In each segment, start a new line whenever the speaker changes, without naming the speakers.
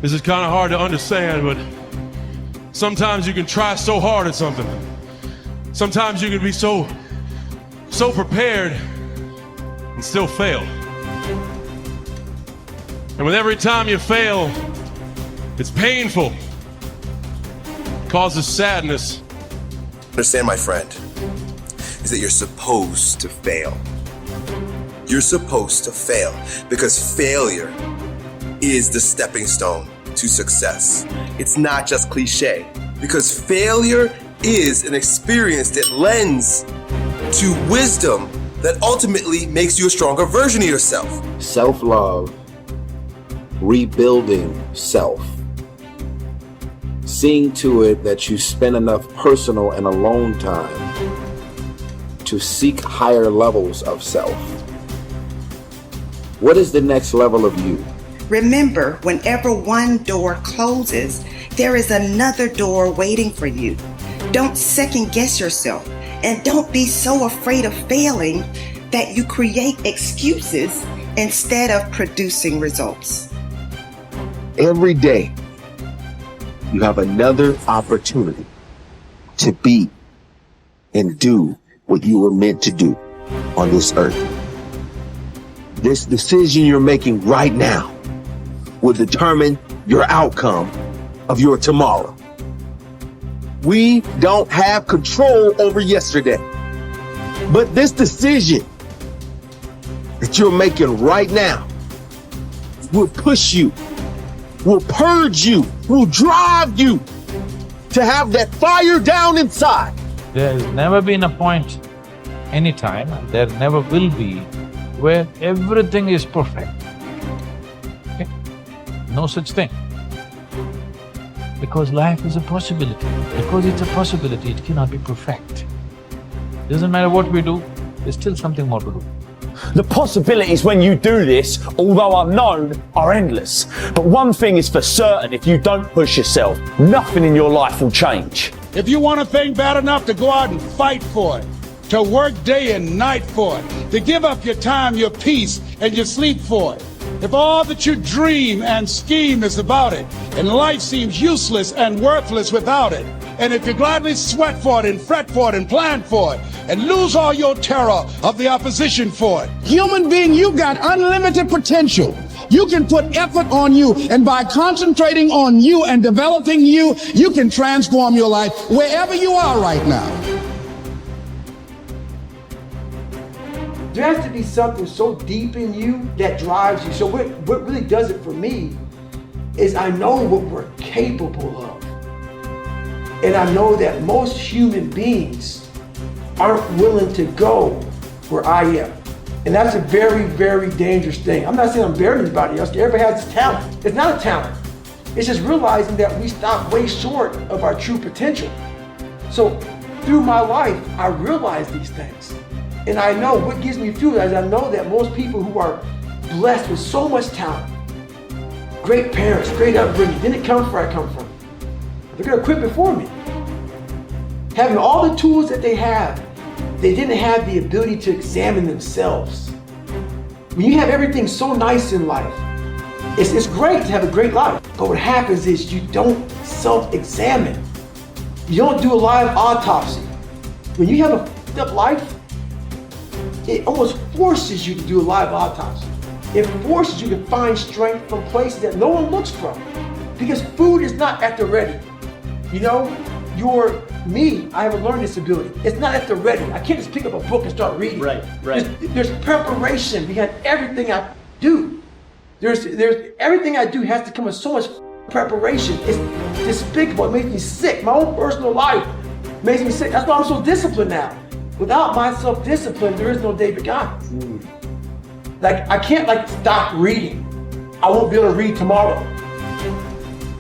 This is kind of hard to understand, but sometimes you can try so hard at something. Sometimes you can be so prepared and still fail. And with every time you fail, it's painful. It causes sadness.
Understand, my friend, is that you're supposed to fail. You're supposed to fail because failure is the stepping stone to success. It's not just cliche, because failure is an experience that lends to wisdom that ultimately makes you a stronger version of yourself.
Self-love, rebuilding self, seeing to it that you spend enough personal and alone time to seek higher levels of self. What is the next level of you?
Remember, whenever one door closes, there is another door waiting for you. Don't second guess yourself, and don't be so afraid of failing that you create excuses instead of producing results.
Every day, you have another opportunity to be and do what you were meant to do on this earth. This decision you're making right now will determine your outcome of your tomorrow. We don't have control over yesterday, but this decision that you're making right now will push you, will purge you, will drive you to have that fire down inside.
There's never been a point, anytime, and there never will be, where everything is perfect. Okay? No such thing. Because life is a possibility. Because it's a possibility, it cannot be perfect. Doesn't matter what we do, there's still something more to do.
The possibilities when you do this, although unknown, are endless. But one thing is for certain, if you don't push yourself, nothing in your life will change.
If you want a thing bad enough to go out and fight for it, to work day and night for it, to give up your time, your peace, and your sleep for it, if all that you dream and scheme is about it, and life seems useless and worthless without it, and if you gladly sweat for it and fret for it and plan for it, and lose all your terror of the opposition for it. Human being, you got unlimited potential. You can put effort on you, and by concentrating on you and developing you, you can transform your life wherever you are right now.
There has to be something so deep in you that drives you. So what really does it for me is I know what we're capable of. And I know that most human beings aren't willing to go where I am. And that's a very, very dangerous thing. I'm not saying I'm better than anybody else. Everybody has this talent. It's not a talent. It's just realizing that we stop way short of our true potential. So through my life, I realize these things. And I know what gives me fuel is I know that most people who are blessed with so much talent, great parents, great upbringing, didn't come where I come from. They're gonna quit before me. Having all the tools that they have, they didn't have the ability to examine themselves. When you have everything so nice in life, it's great to have a great life. But what happens is you don't self-examine. You don't do a live autopsy. When you have a fucked up life, it almost forces you to do a live autopsy. It forces you to find strength from places that no one looks from. Because food is not at the ready. You know, I have a learning disability. It's not at the ready. I can't just pick up a book and start reading.
Right.
There's preparation behind everything I do. There's everything I do has to come with so much preparation. It's despicable. It makes me sick. My own personal life makes me sick. That's why I'm so disciplined now. Without my self-discipline, there is no David Goggins. Like, I can't stop reading. I won't be able to read tomorrow.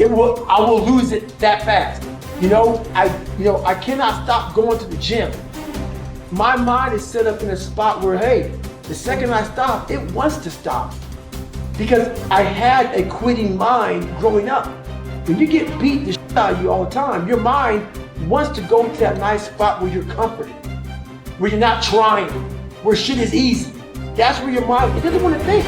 I will lose it that fast. I cannot stop going to the gym. My mind is set up in a spot where, hey, the second I stop, it wants to stop. Because I had a quitting mind growing up. When you get beat the shit out of you all the time, your mind wants to go to that nice spot where you're comforted, where you're not trying, where shit is easy. That's where your mind, it doesn't want to think.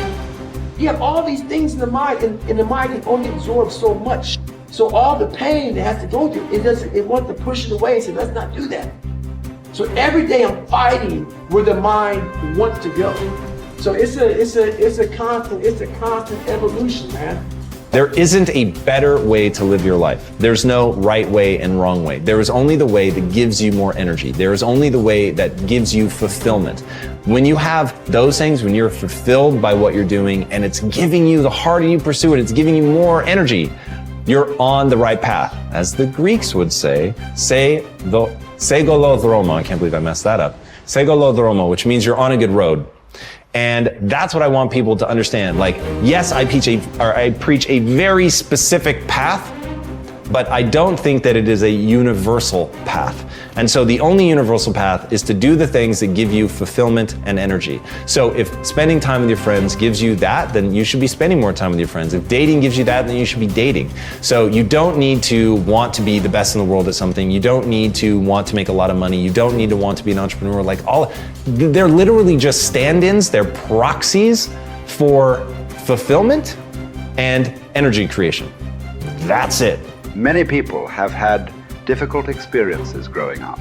You have all these things in the mind, and the mind can only absorb so much. So all the pain it has to go through, it wants to push it away and say, let's not do that. So every day I'm fighting where the mind wants to go. So it's a constant evolution, man.
There isn't a better way to live your life. There's no right way and wrong way. There is only the way that gives you more energy. There is only the way that gives you fulfillment. When you have those things, when you're fulfilled by what you're doing and it's giving you, the harder you pursue it, it's giving you more energy, you're on the right path. As the Greeks would say, segolodromo, I can't believe I messed that up. Segolodromo, which means you're on a good road. And that's what I want people to understand. Like, yes, I preach a very specific path, but I don't think that it is a universal path. And so the only universal path is to do the things that give you fulfillment and energy. So if spending time with your friends gives you that, then you should be spending more time with your friends. If dating gives you that, then you should be dating. So you don't need to want to be the best in the world at something. You don't need to want to make a lot of money. You don't need to want to be an entrepreneur. They're literally just stand-ins. They're proxies for fulfillment and energy creation. That's it.
Many people have had difficult experiences growing up.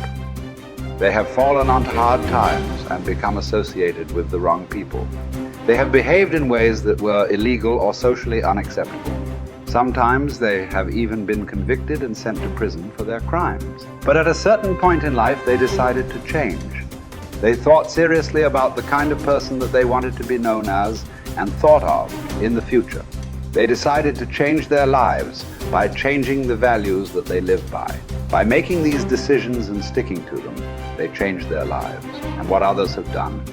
They have fallen onto hard times and become associated with the wrong people. They have behaved in ways that were illegal or socially unacceptable. Sometimes they have even been convicted and sent to prison for their crimes. But at a certain point in life, they decided to change. They thought seriously about the kind of person that they wanted to be known as and thought of in the future. They decided to change their lives by changing the values that they live by. By making these decisions and sticking to them, they changed their lives. And what others have done,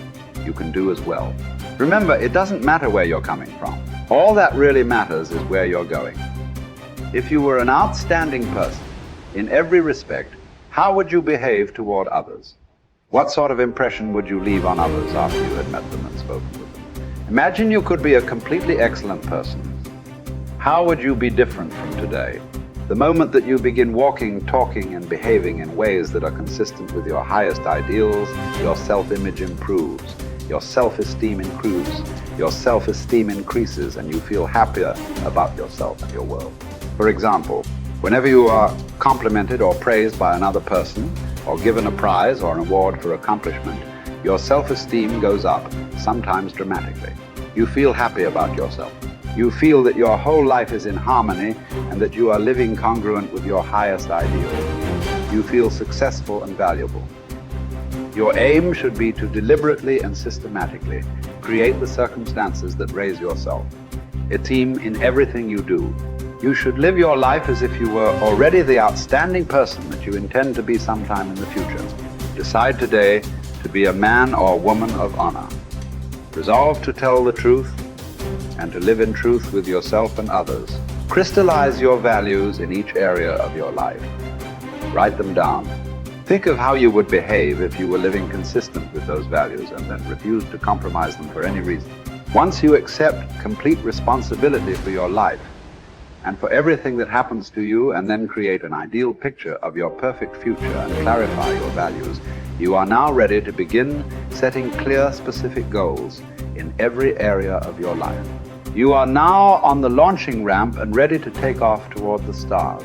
you can do as well. Remember, it doesn't matter where you're coming from. All that really matters is where you're going. If you were an outstanding person in every respect, how would you behave toward others? What sort of impression would you leave on others after you had met them and spoken with them? Imagine you could be a completely excellent person. How would you be different from today? The moment that you begin walking, talking, and behaving in ways that are consistent with your highest ideals, your self-image improves, your self-esteem improves, your self-esteem increases, and you feel happier about yourself and your world. For example, whenever you are complimented or praised by another person, or given a prize or an award for accomplishment, your self-esteem goes up, sometimes dramatically. You feel happy about yourself. You feel that your whole life is in harmony and that you are living congruent with your highest ideal. You feel successful and valuable. Your aim should be to deliberately and systematically create the circumstances that raise yourself. Esteem in everything you do. You should live your life as if you were already the outstanding person that you intend to be sometime in the future. Decide today to be a man or woman of honor. Resolve to tell the truth and to live in truth with yourself and others. Crystallize your values in each area of your life. Write them down. Think of how you would behave if you were living consistent with those values and then refused to compromise them for any reason. Once you accept complete responsibility for your life and for everything that happens to you, and then create an ideal picture of your perfect future and clarify your values, you are now ready to begin setting clear, specific goals in every area of your life. You are now on the launching ramp and ready to take off toward the stars.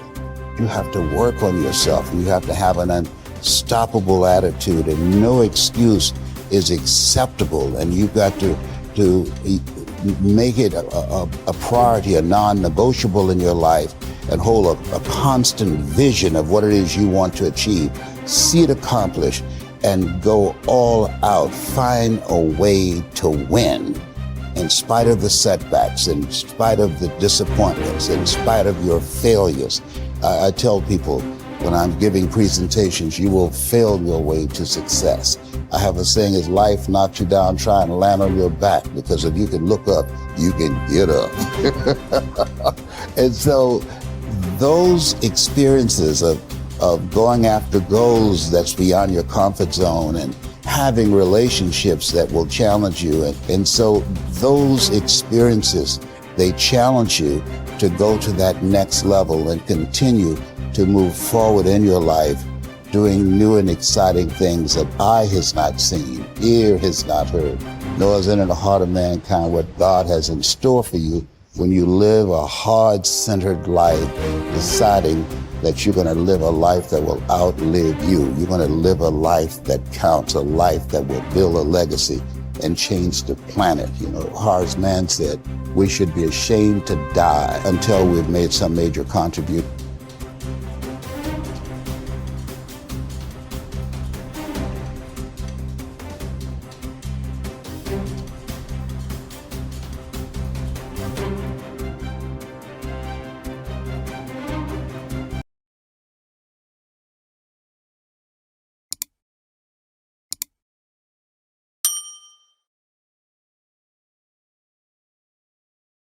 You have to work on yourself. You have to have an unstoppable attitude, and no excuse is acceptable. And you've got to make it a priority, a non-negotiable in your life, and hold a constant vision of what it is you want to achieve. See it accomplished and go all out. Find a way to win in spite of the setbacks, in spite of the disappointments, in spite of your failures. I tell people when I'm giving presentations, you will fail your way to success. I have a saying, is life knocks you down, try and land on your back, because if you can look up, you can get up. And so those experiences of going after goals that's beyond your comfort zone and having relationships that will challenge you. And so those experiences, they challenge you to go to that next level and continue to move forward in your life, doing new and exciting things that eye has not seen, ear has not heard, nor is it in the heart of mankind what God has in store for you when you live a heart-centered life, deciding that you're going to live a life that will outlive you. You're going to live a life that counts, a life that will build a legacy and change the planet. You know, Horace Mann said, we should be ashamed to die until we've made some major contribution